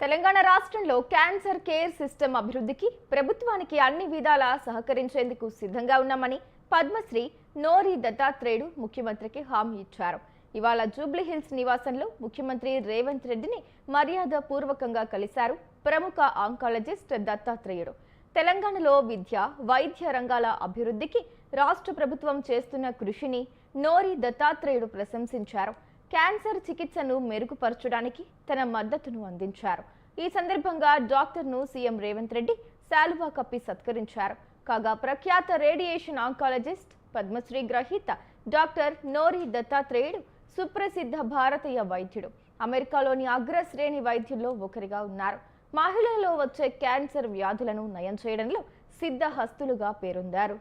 తెలంగాణ రాష్ట్రంలో cancer care system అభివృద్ధికి ప్రభుత్వానికి అన్ని విధాలా సహకరించేందుకు సిద్ధంగా ఉన్నామని పద్మశ్రీ నోరి దత్తాత్రేయుడు ముఖ్యమంత్రికి హామీ ఇచ్చారు. ఇవాళ జూబ్లీహిల్స్ నివాసంలో ముఖ్యమంత్రి రేవంత్ రెడ్డిని మర్యాదపూర్వకంగా కలిశారు ప్రముఖ ఆంకాలజిస్ట్ దత్తాత్రేయుడు. తెలంగాణలో విద్య, వైద్య రంగాల అభివృద్ధికి రాష్ట్ర ప్రభుత్వం చేస్తున్న కృషిని నోరి దత్తాత్రేయుడు ప్రశంసించారు. క్యాన్సర్ చికిత్సను మెరుగుపరచడానికి తన మద్దతును అందించారు. ఈ సందర్భంగా డాక్టర్ను సీఎం రేవంత్ రెడ్డి శాలువా కప్పి సత్కరించారు. కాగా ప్రఖ్యాత రేడియేషన్ ఆంకాలజిస్ట్ పద్మశ్రీ గ్రహీత డాక్టర్ నోరి దత్తాత్రేయుడు సుప్రసిద్ధ భారతీయ వైద్యుడు. అమెరికాలోని అగ్రశ్రేణి వైద్యుల్లో ఒకరిగా ఉన్నారు. మహిళల్లో వచ్చే క్యాన్సర్ వ్యాధులను నయం చేయడంలో సిద్ధహస్తులుగా పేరొందారు.